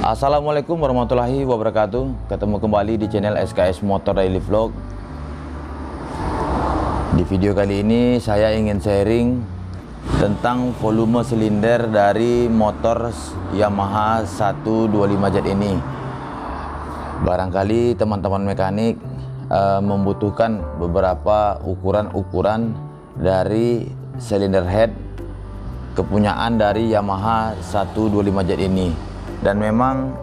Assalamualaikum warahmatullahi wabarakatuh. Ketemu kembali di channel SKS Motor Daily Vlog. Di video kali ini saya ingin sharing tentang volume silinder dari motor Yamaha 125Z ini. Barangkali teman-teman mekanik membutuhkan beberapa ukuran-ukuran dari silinder head kepunyaan dari Yamaha 125Z ini. Dan memang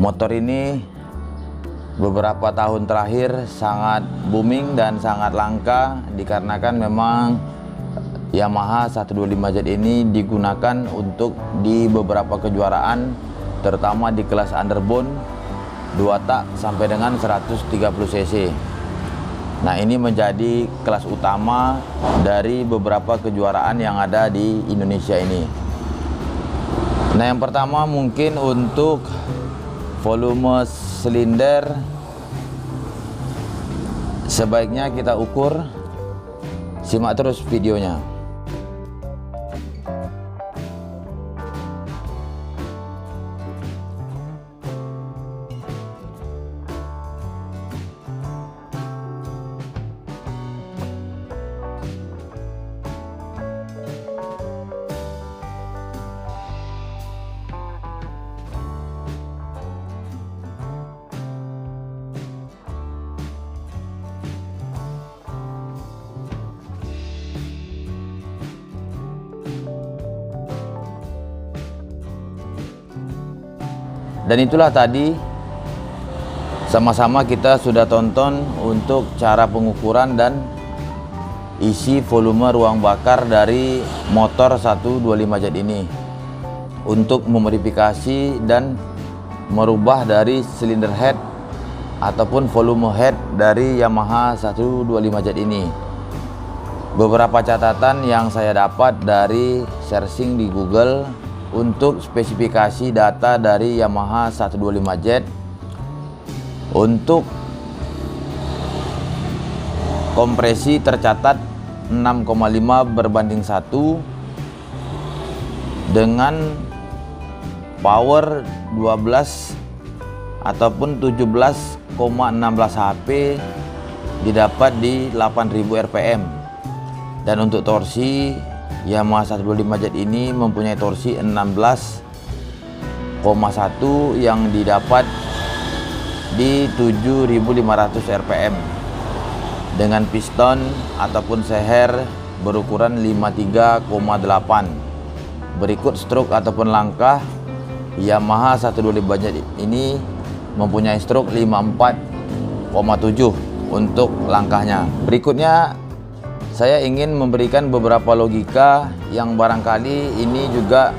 motor ini beberapa tahun terakhir sangat booming dan sangat langka, dikarenakan memang Yamaha 125Z ini digunakan untuk di beberapa kejuaraan, terutama di kelas underbone 2 tak sampai dengan 130 cc. Nah, ini menjadi kelas utama dari beberapa kejuaraan yang ada di Indonesia ini. Nah, yang pertama mungkin untuk volume silinder sebaiknya kita ukur. Simak terus videonya. Dan itulah tadi sama-sama kita sudah tonton untuk cara pengukuran dan isi volume ruang bakar dari motor 125Z ini untuk memodifikasi dan merubah dari silinder head ataupun volume head dari Yamaha 125Z ini. Beberapa catatan yang saya dapat dari searching di Google untuk spesifikasi data dari Yamaha 125Z. Untuk kompresi tercatat 6,5 berbanding 1 dengan power 12 ataupun 17,16 HP didapat di 8000 rpm. Dan untuk torsi, Yamaha 125Z ini mempunyai torsi 16,1 yang didapat di 7500 rpm dengan piston ataupun seher berukuran 53,8. Berikut stroke ataupun langkah. Yamaha 125Z ini mempunyai stroke 54,7 untuk langkahnya. Berikutnya saya ingin memberikan beberapa logika yang barangkali ini juga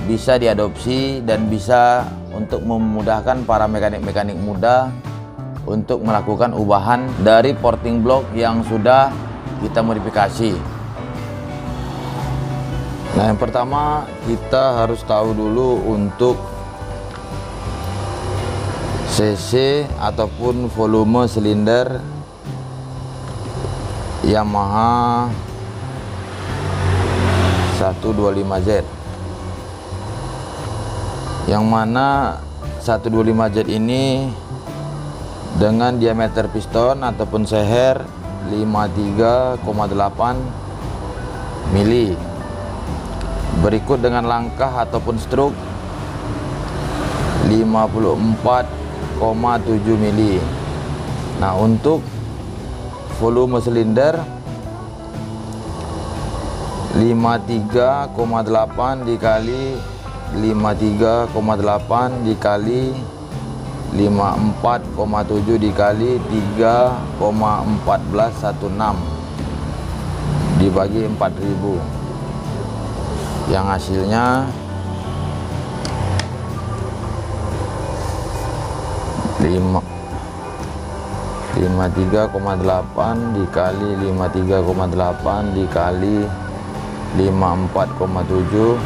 bisa diadopsi dan bisa untuk memudahkan para mekanik-mekanik muda untuk melakukan ubahan dari porting block yang sudah kita modifikasi. Nah, yang pertama kita harus tahu dulu untuk cc ataupun volume silinder Yamaha 125Z, yang mana 125Z ini dengan diameter piston ataupun seher 53,8 mili. Berikut dengan langkah ataupun stroke 54,7 mili. Nah, untuk volume silinder 53,8 dikali 53,8 dikali 54,7 dikali 3,1416 dibagi 4000, yang hasilnya 53,8 dikali 53,8 dikali 54,7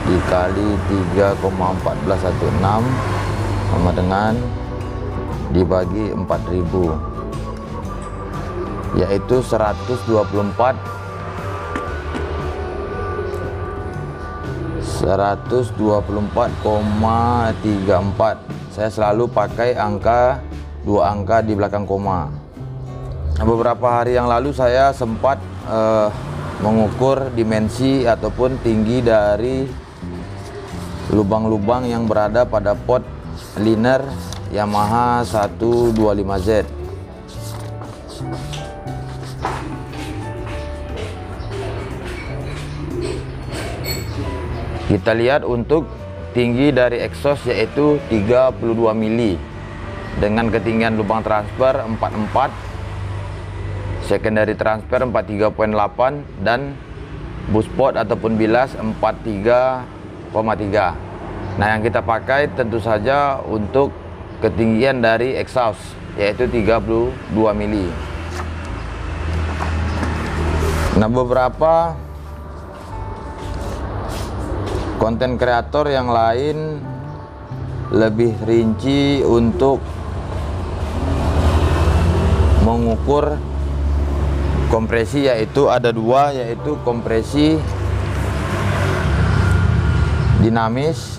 dikali 3,1416 sama dengan dibagi 4000, yaitu 124 124,34. Saya selalu pakai angka 2 angka di belakang koma. Nah, beberapa hari yang lalu saya sempat mengukur dimensi ataupun tinggi dari lubang-lubang yang berada pada pot liner Yamaha 125Z. Kita lihat untuk tinggi dari exhaust yaitu 32 mili dengan ketinggian lubang transfer 44, secondary transfer 43,8 dan buspot ataupun bilas 43,3. Nah, yang kita pakai tentu saja untuk ketinggian dari exhaust yaitu 32 mili. Nah, beberapa konten kreator yang lain lebih rinci untuk mengukur kompresi, yaitu ada dua, yaitu kompresi dinamis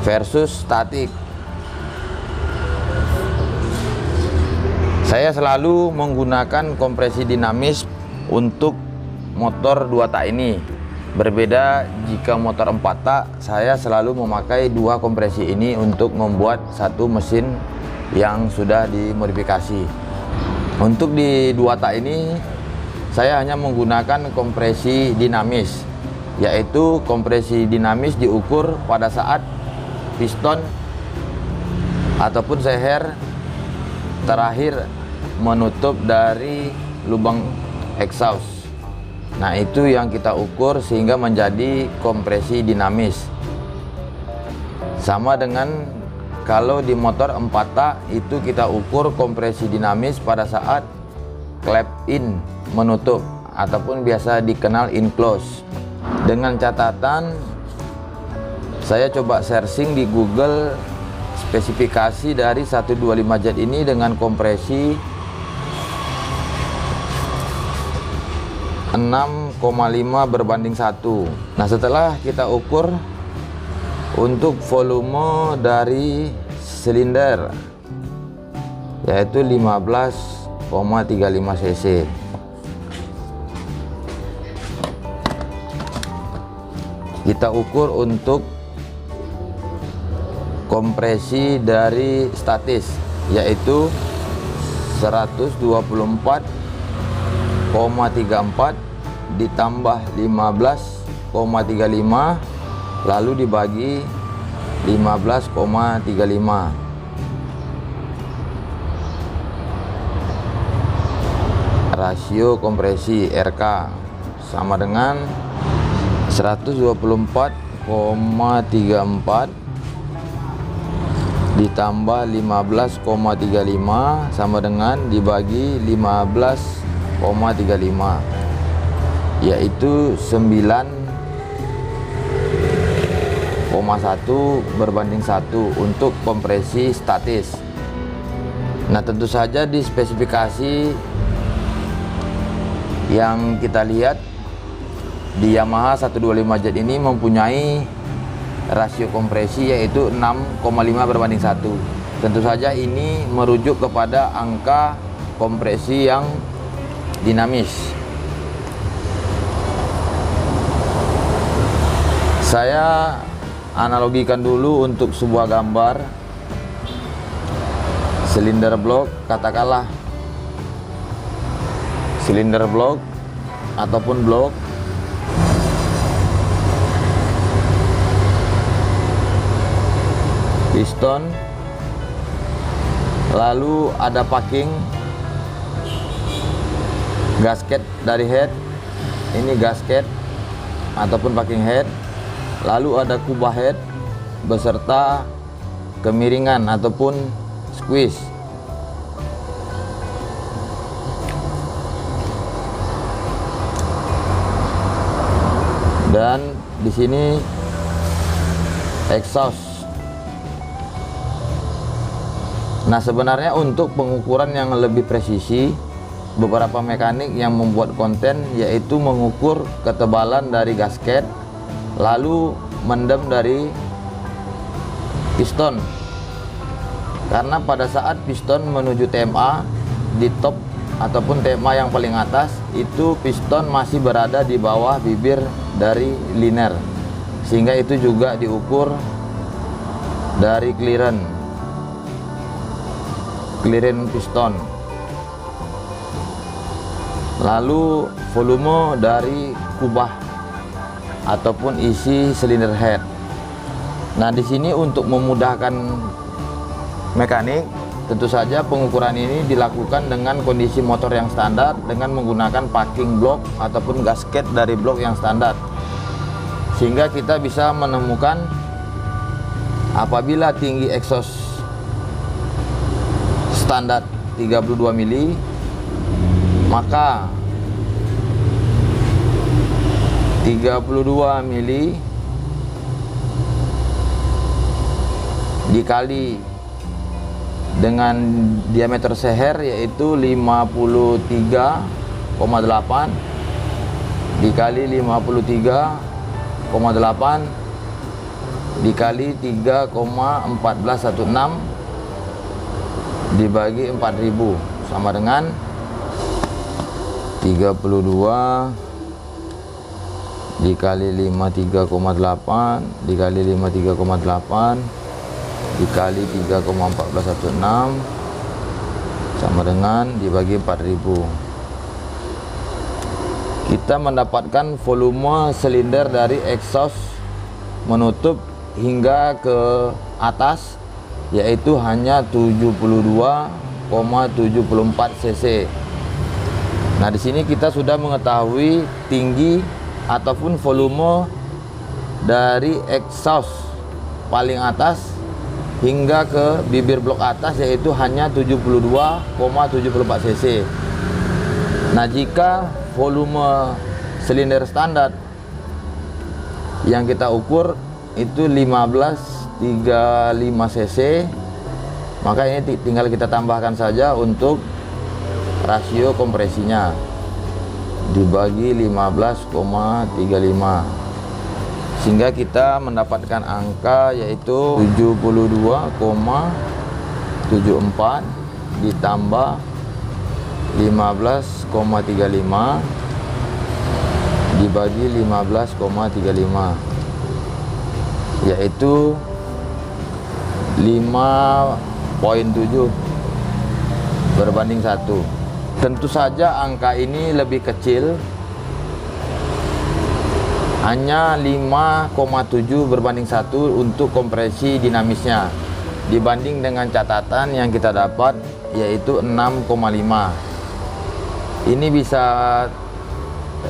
versus statik. Saya selalu menggunakan kompresi dinamis untuk motor 2 tak ini. Berbeda jika motor 4 tak, saya selalu memakai 2 kompresi ini untuk membuat satu mesin yang sudah dimodifikasi. Untuk di 2 tak ini saya hanya menggunakan kompresi dinamis, yaitu kompresi dinamis diukur pada saat piston ataupun seher terakhir menutup dari lubang exhaust. Nah, itu yang kita ukur sehingga menjadi kompresi dinamis. Sama dengan kalau di motor 4 tak itu kita ukur kompresi dinamis pada saat clap in menutup ataupun biasa dikenal in close. Dengan catatan saya coba searching di Google spesifikasi dari 125Z ini dengan kompresi 6,5/1. Nah, setelah kita ukur untuk volume dari silinder yaitu 15,35 cc. Kita ukur untuk kompresi dari statis yaitu 124,34 ditambah 15,35 lalu dibagi 15,35. Rasio kompresi RK sama dengan 124,34 ditambah 15,35 sama dengan dibagi 15,35, yaitu 9,1/1 untuk kompresi statis. Nah, tentu saja di spesifikasi yang kita lihat di Yamaha 125Z ini mempunyai rasio kompresi yaitu 6,5/1. Tentu saja ini merujuk kepada angka kompresi yang dinamis. Saya analogikan dulu untuk sebuah gambar silinder blok, katakanlah silinder blok ataupun blok. Piston, lalu ada packing, gasket dari head, ini gasket ataupun packing head, lalu ada kubah head beserta kemiringan ataupun squeeze. Dan di sini exhaust. Nah, sebenarnya untuk pengukuran yang lebih presisi, beberapa mekanik yang membuat konten yaitu mengukur ketebalan dari gasket lalu mendem dari piston, karena pada saat piston menuju TMA di top ataupun TMA yang paling atas, itu piston masih berada di bawah bibir dari liner, sehingga itu juga diukur dari clearance piston, lalu volume dari kubah ataupun isi silinder head. Nah, di sini untuk memudahkan mekanik, tentu saja pengukuran ini dilakukan dengan kondisi motor yang standar dengan menggunakan packing block ataupun gasket dari blok yang standar, sehingga kita bisa menemukan apabila tinggi exhaust standar 32 mili, maka 32 mili dikali dengan diameter seher yaitu 53,8 dikali 53,8 dikali 3,1416 dibagi 4000 sama dengan 32 dikali 53,8 dikali 53,8 dikali 3,1416 sama dengan dibagi 4000. Kita mendapatkan volume silinder dari exhaust menutup hingga ke atas yaitu hanya 72,74 cc. Nah, di sini kita sudah mengetahui tinggi ataupun volume dari exhaust paling atas hingga ke bibir blok atas yaitu hanya 72,74 cc. Nah, jika volume silinder standar yang kita ukur itu 1535 cc, maka ini tinggal kita tambahkan saja untuk rasio kompresinya dibagi 15,35 sehingga kita mendapatkan angka yaitu 72,74 ditambah 15,35 dibagi 15,35 yaitu 5,7 berbanding 1. Tentu saja angka ini lebih kecil, hanya 5,7 berbanding 1 untuk kompresi dinamisnya dibanding dengan catatan yang kita dapat yaitu 6,5. Ini bisa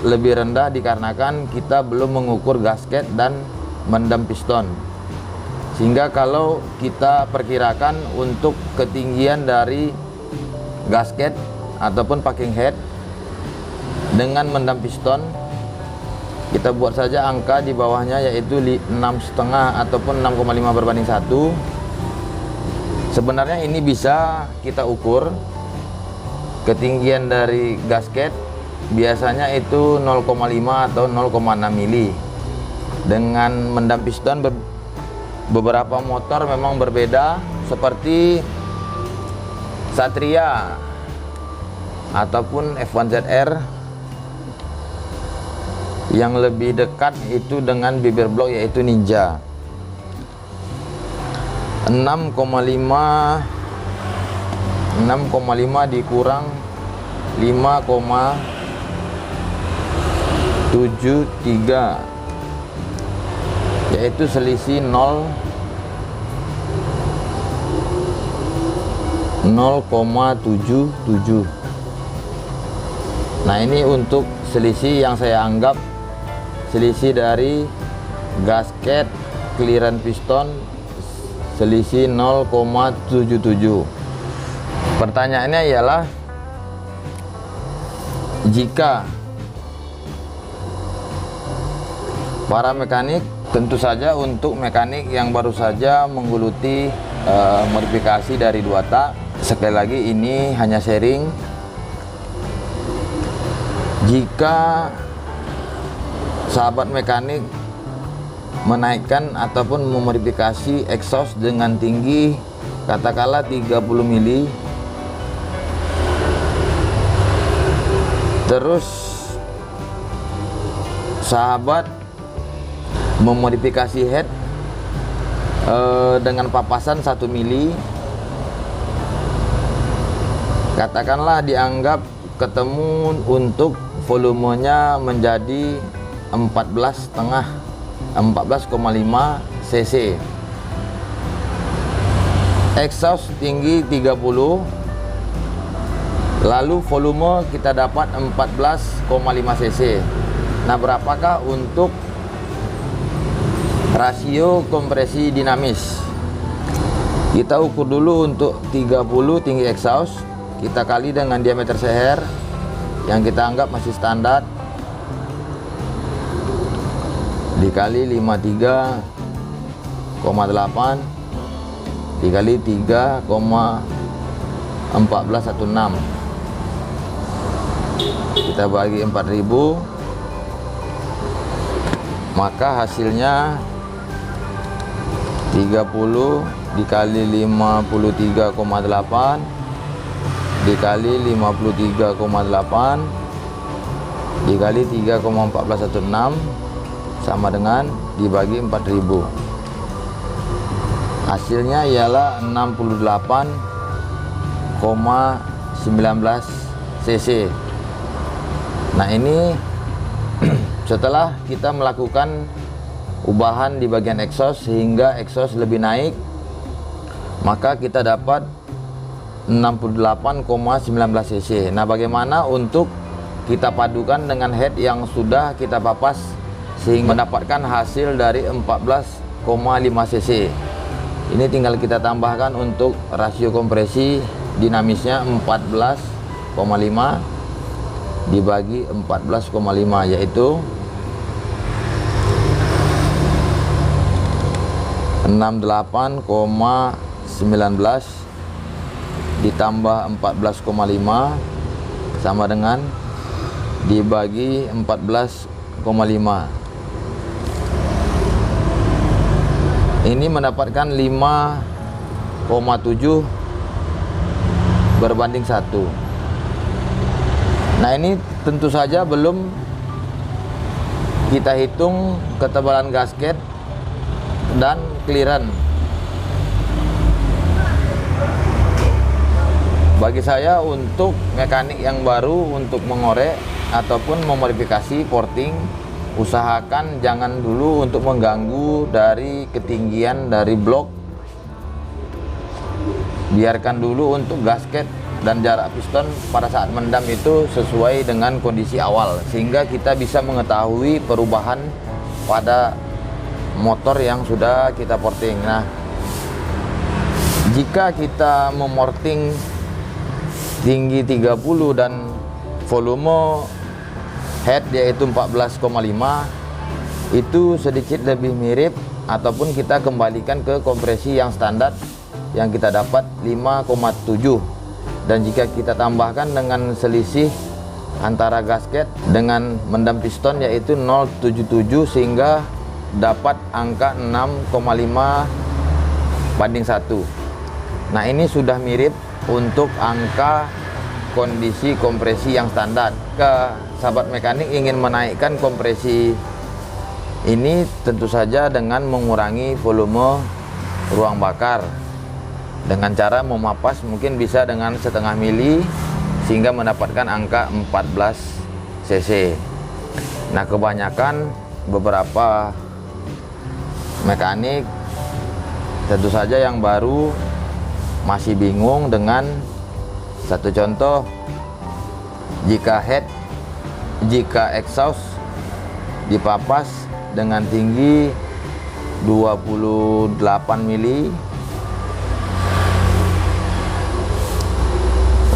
lebih rendah dikarenakan kita belum mengukur gasket dan mendem piston, sehingga kalau kita perkirakan untuk ketinggian dari gasket ataupun packing head dengan mendem piston, kita buat saja angka di bawahnya yaitu 6,5 ataupun 6,5 berbanding 1. Sebenarnya ini bisa kita ukur ketinggian dari gasket, biasanya itu 0,5 atau 0,6 mili. Dengan mendam piston beberapa motor memang berbeda, seperti Satria ataupun F1ZR yang lebih dekat itu dengan bibir blok yaitu Ninja 6,5 dikurang 5,73 yaitu selisih 0,77. Nah, ini untuk selisih yang saya anggap selisih dari gasket clearance piston selisih 0,77. Pertanyaannya ialah, jika para mekanik, tentu saja untuk mekanik yang baru saja menggeluti modifikasi dari 2 tak, sekali lagi ini hanya sharing. Jika sahabat mekanik menaikkan ataupun memodifikasi exhaust dengan tinggi katakanlah 30 mili. Terus sahabat memodifikasi head dengan papasan 1 mili, katakanlah dianggap ketemu untuk volumenya menjadi 14,5 cc, exhaust tinggi 30, lalu volume kita dapat 14,5 cc. Nah, berapakah untuk rasio kompresi dinamis? Kita ukur dulu untuk 30 tinggi exhaust, kita kali dengan diameter seher yang kita anggap masih standar, dikali 53,8 dikali 3,1416, kita bagi 4000, maka hasilnya 30 dikali 53,8 dikali 53,8 dikali 3,1416 sama dengan dibagi 4000. Hasilnya ialah 68,19 cc. Nah, ini setelah kita melakukan ubahan di bagian exhaust sehingga exhaust lebih naik, maka kita dapat 68,19 cc. Nah, bagaimana untuk kita padukan dengan head yang sudah kita papas sehingga mendapatkan hasil dari 14,5 cc. Ini tinggal kita tambahkan untuk rasio kompresi dinamisnya 14,5 dibagi 14,5, yaitu 68,19 ditambah 14,5 sama dengan dibagi 14,5. Ini mendapatkan 5,7 berbanding 1. Nah, ini tentu saja belum kita hitung ketebalan gasket dan clearance. Bagi saya, untuk mekanik yang baru untuk mengorek ataupun memodifikasi porting, usahakan jangan dulu untuk mengganggu dari ketinggian dari blok. Biarkan dulu untuk gasket dan jarak piston pada saat mendam itu sesuai dengan kondisi awal, sehingga kita bisa mengetahui perubahan pada motor yang sudah kita porting. Nah, jika kita memorting tinggi 30 dan volume head yaitu 14,5, itu sedikit lebih mirip, ataupun kita kembalikan ke kompresi yang standar yang kita dapat 5,7. Dan jika kita tambahkan dengan selisih antara gasket dengan mendam piston yaitu 0,77, sehingga dapat angka 6,5 banding 1. Nah, ini sudah mirip untuk angka kondisi kompresi yang standar. Ke sahabat mekanik ingin menaikkan kompresi ini tentu saja dengan mengurangi volume ruang bakar dengan cara memapas, mungkin bisa dengan setengah mili sehingga mendapatkan angka 14 cc. Nah, kebanyakan beberapa mekanik tentu saja yang baru masih bingung dengan satu contoh, jika exhaust dipapas dengan tinggi 28 mili,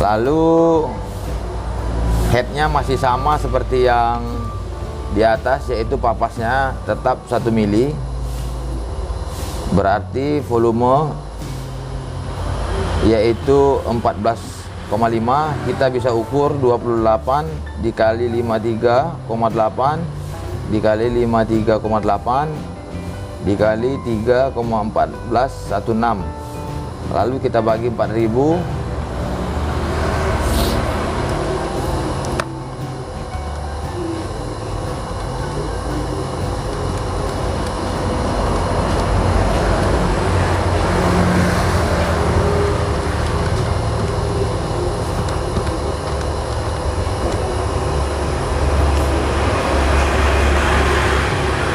lalu headnya masih sama seperti yang di atas, yaitu papasnya tetap 1 mili, berarti volume yaitu 14,5, kita bisa ukur 28 dikali 53,8 dikali 53,8 dikali 3,1416, lalu kita bagi 4000.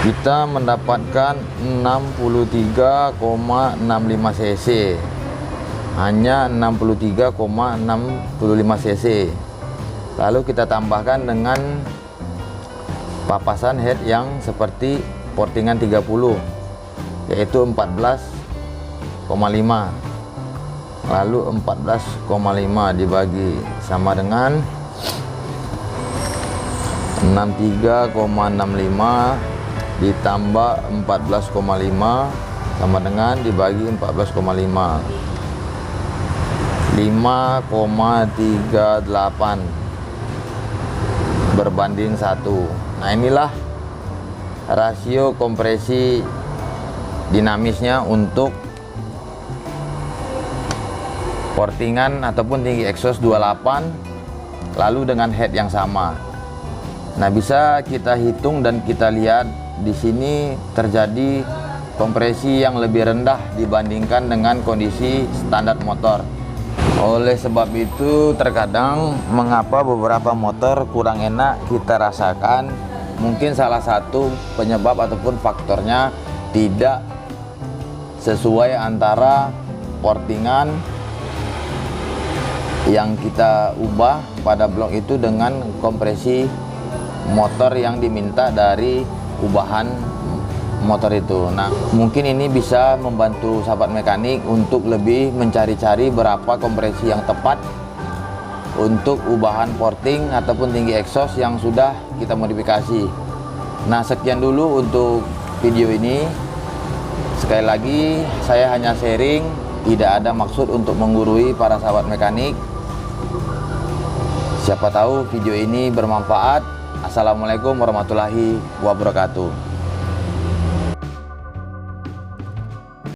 Kita mendapatkan 63,65 cc, hanya 63,65 cc. Lalu kita tambahkan dengan papasan head yang seperti portingan 30, yaitu 14,5. Lalu 14,5 dibagi sama dengan 63,65 ditambah 14,5 sama dengan dibagi 14,5, 5,38 berbanding 1. Nah, inilah rasio kompresi dinamisnya untuk portingan ataupun tinggi exhaust 28 lalu dengan head yang sama. Nah, bisa kita hitung dan kita lihat di sini terjadi kompresi yang lebih rendah dibandingkan dengan kondisi standar motor. Oleh sebab itu, terkadang mengapa beberapa motor kurang enak kita rasakan, mungkin salah satu penyebab ataupun faktornya tidak sesuai antara portingan yang kita ubah pada blok itu dengan kompresi motor yang diminta dari ubahan motor itu. Nah, mungkin ini bisa membantu sahabat mekanik untuk lebih mencari-cari berapa kompresi yang tepat untuk ubahan porting ataupun tinggi exhaust yang sudah kita modifikasi. Nah, sekian dulu untuk video ini. Sekali lagi, saya hanya sharing, tidak ada maksud untuk menggurui para sahabat mekanik. Siapa tahu video ini bermanfaat. Assalamualaikum warahmatullahi wabarakatuh.